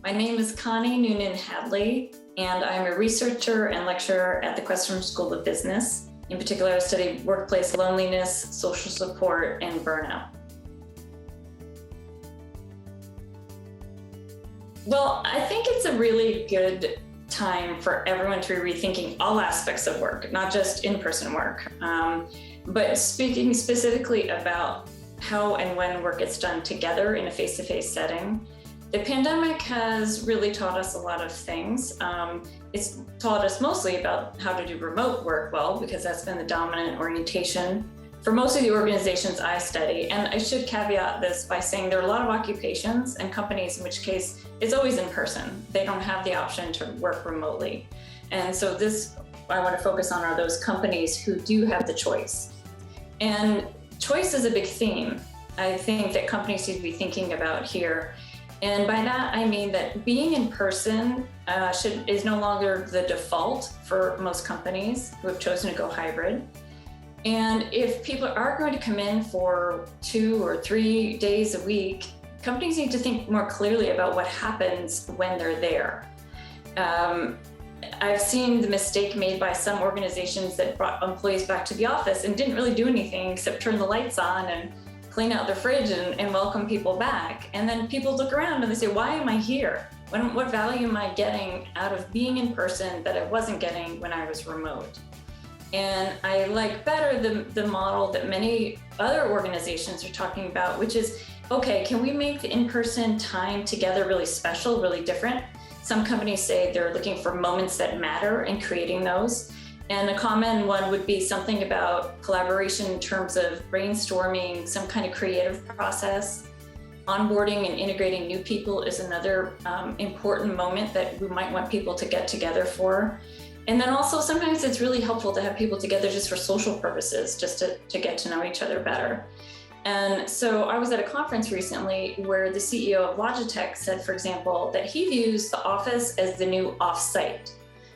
My name is Connie Noonan Hadley, and I'm a researcher and lecturer at the Questrom School of Business. In particular, I study workplace loneliness, social support, and burnout. Well, I think it's a really good time for everyone to be rethinking all aspects of work, not just in-person work, but speaking specifically about how and when work gets done together in a face-to-face setting. The pandemic has really taught us a lot of things. It's taught us mostly about how to do remote work well, because that's been the dominant orientation for most of the organizations I study. And I should caveat this by saying there are a lot of occupations and companies in which case it's always in person. They don't have the option to work remotely. And so this I want to focus on are those companies who do have the choice. And choice is a big theme, I think, that companies need to be thinking about here. And by that, I mean that being in person is no longer the default for most companies who have chosen to go hybrid. And if people are going to come in for 2 or 3 days a week, companies need to think more clearly about what happens when they're there. I've seen the mistake made by some organizations that brought employees back to the office and didn't really do anything except turn the lights on and clean out their fridge and welcome people back. And then people look around and they say, why am I here? What value am I getting out of being in person that I wasn't getting when I was remote? And I like better the model that many other organizations are talking about, which is, okay, can we make the in-person time together really special, really different? Some companies say they're looking for moments that matter and creating those. And a common one would be something about collaboration in terms of brainstorming, some kind of creative process. Onboarding and integrating new people is another important moment that we might want people to get together for. And then also sometimes it's really helpful to have people together just for social purposes, just to get to know each other better. And so I was at a conference recently where the CEO of Logitech said, for example, that he views the office as the new offsite.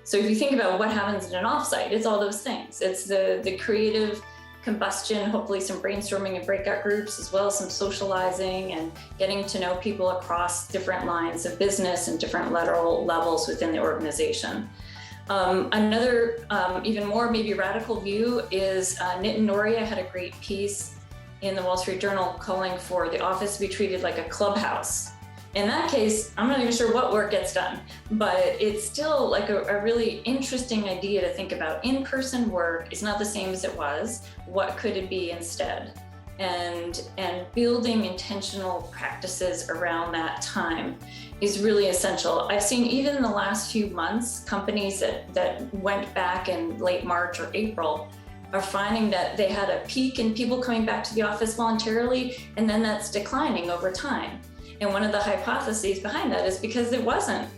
So if you think about what happens in an offsite, it's all those things. It's the creative combustion, hopefully some brainstorming and breakout groups, as well as some socializing and getting to know people across different lines of business and different lateral levels within the organization. Another even more maybe radical view is Nitin Noria had a great piece in the Wall Street Journal calling for the office to be treated like a clubhouse. In that case, I'm not even sure what work gets done, but it's still like a really interesting idea to think about. In-person work is not the same as it was. What could it be instead? And building intentional practices around that time is really essential. I've seen even in the last few months, companies that went back in late March or April are finding that they had a peak in people coming back to the office voluntarily, and then that's declining over time. And one of the hypotheses behind that is because it wasn't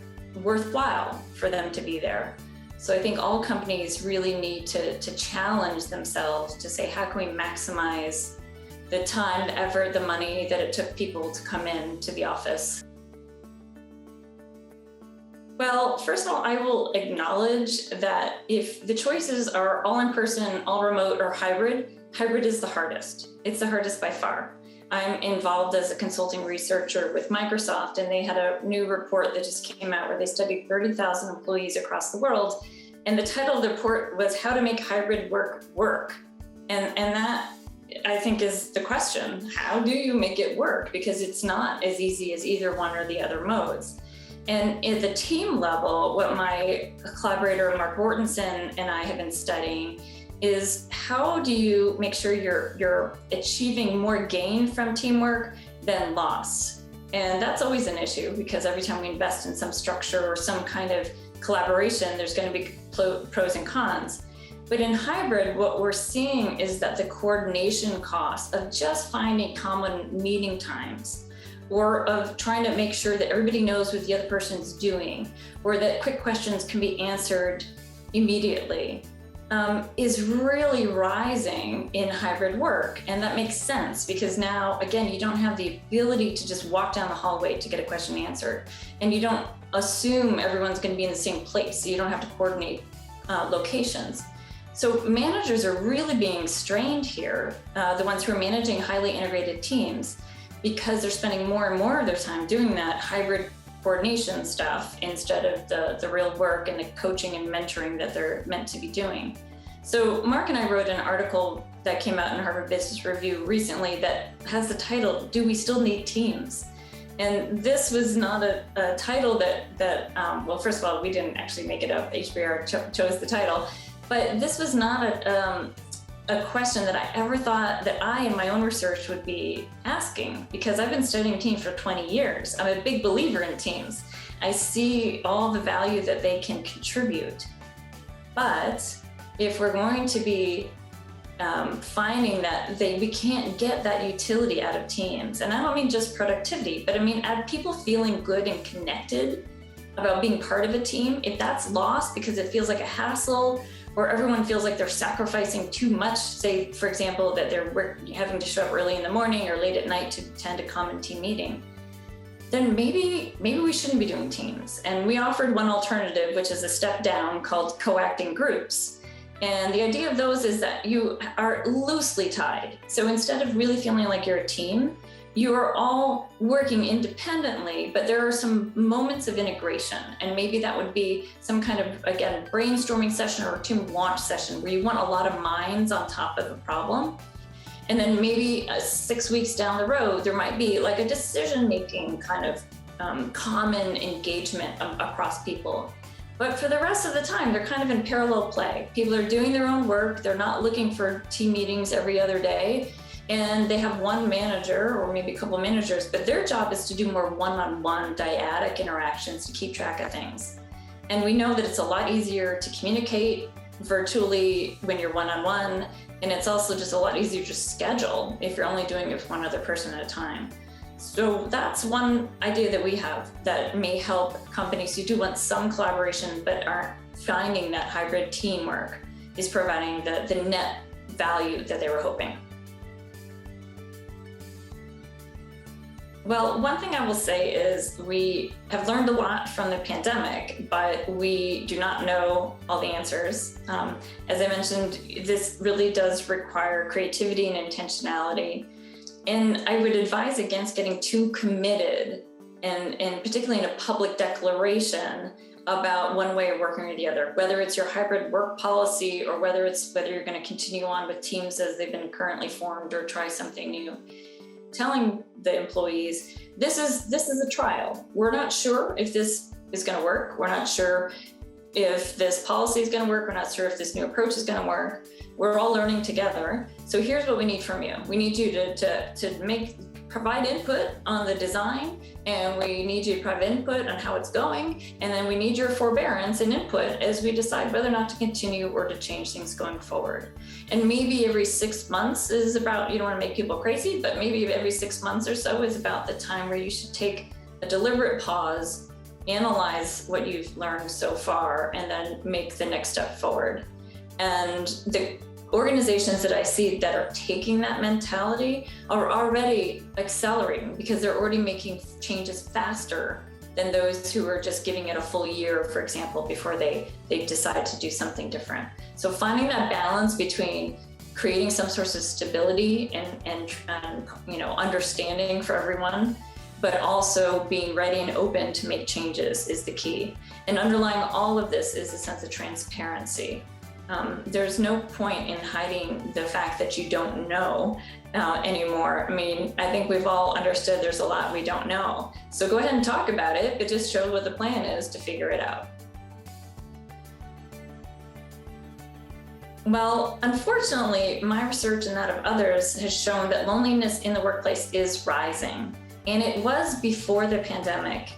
worthwhile for them to be there. So I think all companies really need to challenge themselves to say, how can we maximize the time, the effort, the money that it took people to come in to the office? Well, first of all, I will acknowledge that if the choices are all in person, all remote, or hybrid, hybrid is the hardest. It's the hardest by far. I'm involved as a consulting researcher with Microsoft, and they had a new report that just came out where they studied 30,000 employees across the world. And the title of the report was How to Make Hybrid Work Work. And that, I think, is the question. How do you make it work? Because it's not as easy as either one or the other modes. And at the team level, what my collaborator, Mark Mortensen, and I have been studying is how do you make sure you're achieving more gain from teamwork than loss? And that's always an issue, because every time we invest in some structure or some kind of collaboration, there's going to be pros and cons. But in hybrid, what we're seeing is that the coordination cost of just finding common meeting times, or of trying to make sure that everybody knows what the other person's doing, or that quick questions can be answered immediately, is really rising in hybrid work. And that makes sense, because now, again, you don't have the ability to just walk down the hallway to get a question answered. And you don't assume everyone's going to be in the same place, so you don't have to coordinate locations. So managers are really being strained here, the ones who are managing highly integrated teams, because they're spending more and more of their time doing that hybrid coordination stuff instead of the real work and the coaching and mentoring that they're meant to be doing. So Mark and I wrote an article that came out in Harvard Business Review recently that has the title, "Do We Still Need Teams?" And this was not a title that well, first of all, we didn't actually make it up. HBR chose the title, but this was not a question that I ever thought that I, in my own research, would be asking, because I've been studying teams for 20 years. I'm a big believer in teams. I see all the value that they can contribute. But if we're going to be finding that we can't get that utility out of teams, and I don't mean just productivity, but I mean people feeling good and connected about being part of a team, if that's lost because it feels like a hassle, or everyone feels like they're sacrificing too much, say, for example, that they're having to show up early in the morning or late at night to attend a common team meeting, then maybe we shouldn't be doing teams. And we offered one alternative, which is a step down, called co-acting groups. And the idea of those is that you are loosely tied. So instead of really feeling like you're a team, you are all working independently, but there are some moments of integration. And maybe that would be some kind of, again, brainstorming session or team launch session where you want a lot of minds on top of a problem. And then maybe 6 weeks down the road, there might be like a decision-making kind of common engagement across people. But for the rest of the time, they're kind of in parallel play. People are doing their own work. They're not looking for team meetings every other day. And they have one manager or maybe a couple of managers, but their job is to do more one-on-one dyadic interactions to keep track of things. And we know that it's a lot easier to communicate virtually when you're one-on-one. And it's also just a lot easier to schedule if you're only doing it with one other person at a time. So that's one idea that we have that may help companies who do want some collaboration but aren't finding that hybrid teamwork is providing the net value that they were hoping. Well, one thing I will say is we have learned a lot from the pandemic, but we do not know all the answers. As I mentioned, this really does require creativity and intentionality. And I would advise against getting too committed, and particularly in a public declaration about one way of working or the other, whether it's your hybrid work policy or whether you're going to continue on with teams as they've been currently formed or try something new. Telling the employees, this is a trial. We're not sure if this is going to work. We're not sure if this policy is going to work. We're not sure if this new approach is going to work. We're all learning together. So here's what we need from you. We need you to provide input on the design, and we need you to provide input on how it's going. And then we need your forbearance and input as we decide whether or not to continue or to change things going forward. And maybe every 6 months is about, you don't want to make people crazy, but maybe every 6 months or so is about the time where you should take a deliberate pause, analyze what you've learned so far, and then make the next step forward. And the organizations that I see that are taking that mentality are already accelerating because they're already making changes faster than those who are just giving it a full year, for example, before they decide to do something different. So finding that balance between creating some sort of stability and understanding for everyone, but also being ready and open to make changes is the key. And underlying all of this is a sense of transparency. There's no point in hiding the fact that you don't know anymore. I mean, I think we've all understood there's a lot we don't know. So go ahead and talk about it, but just show what the plan is to figure it out. Well, unfortunately, my research and that of others has shown that loneliness in the workplace is rising. And it was before the pandemic.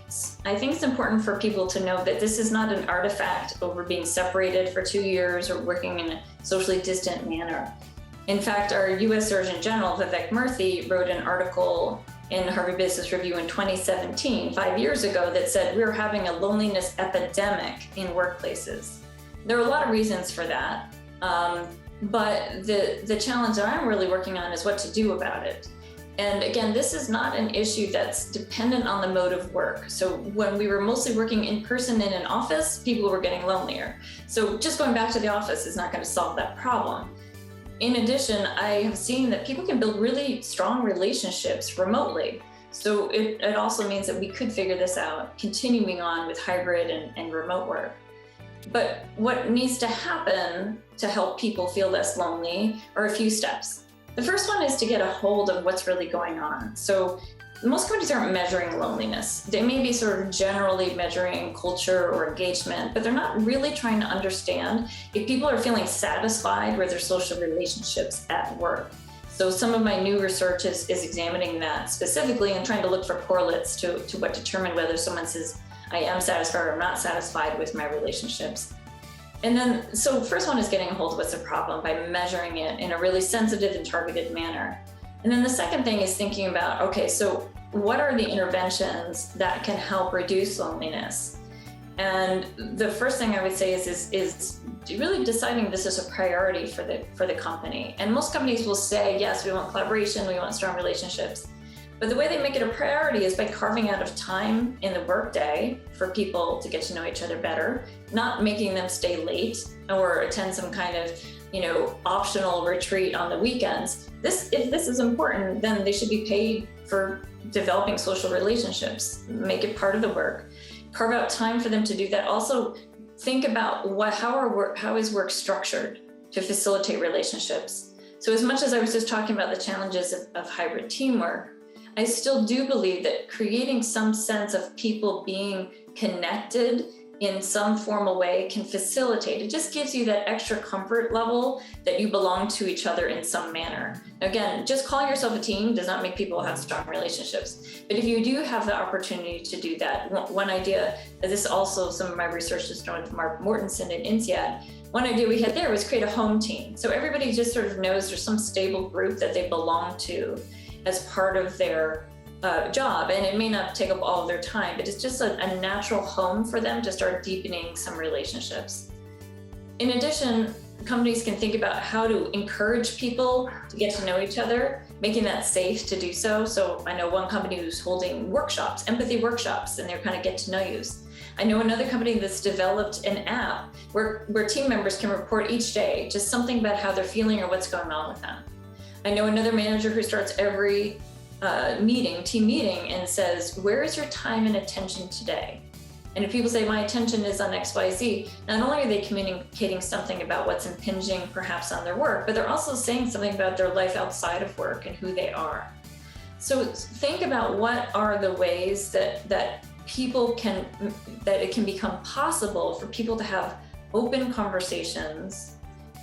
I think it's important for people to know that this is not an artifact over being separated for 2 years or working in a socially distant manner. In fact, our US Surgeon General, Vivek Murthy, wrote an article in Harvard Business Review in 2017, 5 years ago, that said we're having a loneliness epidemic in workplaces. There are a lot of reasons for that, but the challenge that I'm really working on is what to do about it. And again, this is not an issue that's dependent on the mode of work. So when we were mostly working in person in an office, people were getting lonelier. So just going back to the office is not going to solve that problem. In addition, I have seen that people can build really strong relationships remotely. So it also means that we could figure this out, continuing on with hybrid and remote work. But what needs to happen to help people feel less lonely are a few steps. The first one is to get a hold of what's really going on. So most companies aren't measuring loneliness. They may be sort of generally measuring culture or engagement, but they're not really trying to understand if people are feeling satisfied with their social relationships at work. So some of my new research is examining that specifically and trying to look for correlates to what determine whether someone says, I am satisfied or I'm not satisfied with my relationships. And then, so first one is getting a hold of what's the problem by measuring it in a really sensitive and targeted manner. And then the second thing is thinking about, okay, so what are the interventions that can help reduce loneliness? And the first thing I would say is really deciding this is a priority for the company. And most companies will say, yes, we want collaboration, we want strong relationships. But the way they make it a priority is by carving out of time in the workday for people to get to know each other better, not making them stay late or attend some kind of, optional retreat on the weekends. If this is important, then they should be paid for developing social relationships, make it part of the work, carve out time for them to do that. Also, think about how is work structured to facilitate relationships. So as much as I was just talking about the challenges of hybrid teamwork, I still do believe that creating some sense of people being connected in some formal way can facilitate. It just gives you that extra comfort level that you belong to each other in some manner. Again, just calling yourself a team does not make people have strong relationships. But if you do have the opportunity to do that, one idea, this also some of my research is done with Mark Mortensen at INSEAD, one idea we had there was create a home team. So everybody just sort of knows there's some stable group that they belong to as part of their job, and it may not take up all of their time, but it's just a natural home for them to start deepening some relationships. In addition, companies can think about how to encourage people to get to know each other, making that safe to do so. So I know one company who's holding workshops, empathy workshops, and they're kind of get to know yous. I know another company that's developed an app where team members can report each day, just something about how they're feeling or what's going on with them. I know another manager who starts every team meeting, and says, where is your time and attention today? And if people say, my attention is on XYZ, not only are they communicating something about what's impinging perhaps on their work, but they're also saying something about their life outside of work and who they are. So think about what are the ways that it can become possible for people to have open conversations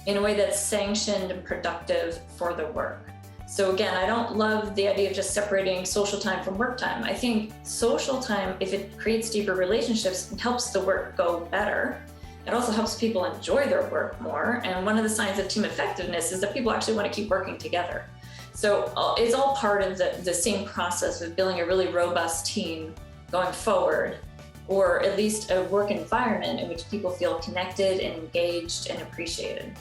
in a way that's sanctioned and productive for the work. So again, I don't love the idea of just separating social time from work time. I think social time, if it creates deeper relationships, helps the work go better. It also helps people enjoy their work more. And one of the signs of team effectiveness is that people actually want to keep working together. So it's all part of the same process of building a really robust team going forward, or at least a work environment in which people feel connected and engaged and appreciated.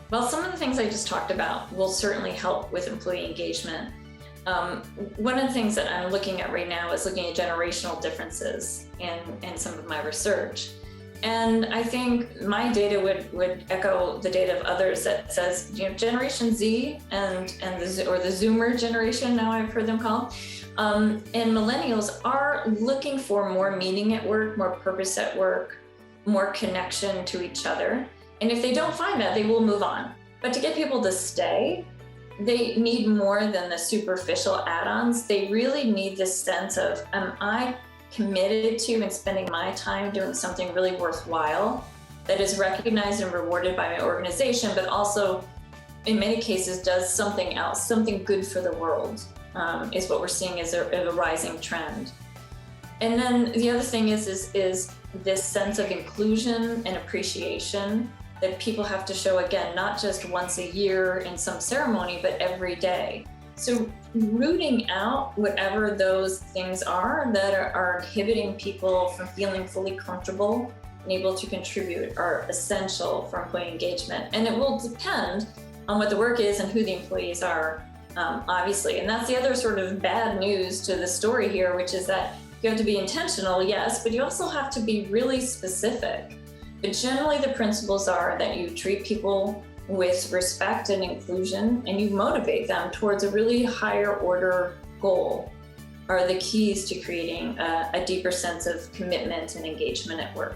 Well, some of the things I just talked about will certainly help with employee engagement. One of the things that I'm looking at right now is looking at generational differences in some of my research. And I think my data would echo the data of others that says, Generation Z or the Zoomer generation, now I've heard them called, and millennials are looking for more meaning at work, more purpose at work, more connection to each other. And if they don't find that, they will move on. But to get people to stay, they need more than the superficial add-ons. They really need this sense of, am I committed to and spending my time doing something really worthwhile that is recognized and rewarded by my organization, but also in many cases does something else, something good for the world, is what we're seeing as a rising trend. And then the other thing is this sense of inclusion and appreciation that people have to show, again, not just once a year in some ceremony, but every day. So rooting out whatever those things are that are inhibiting people from feeling fully comfortable and able to contribute are essential for employee engagement. And it will depend on what the work is and who the employees are, obviously. And that's the other sort of bad news to the story here, which is that you have to be intentional, yes, but you also have to be really specific. But generally the principles are that you treat people with respect and inclusion, and you motivate them towards a really higher order goal, are the keys to creating a deeper sense of commitment and engagement at work.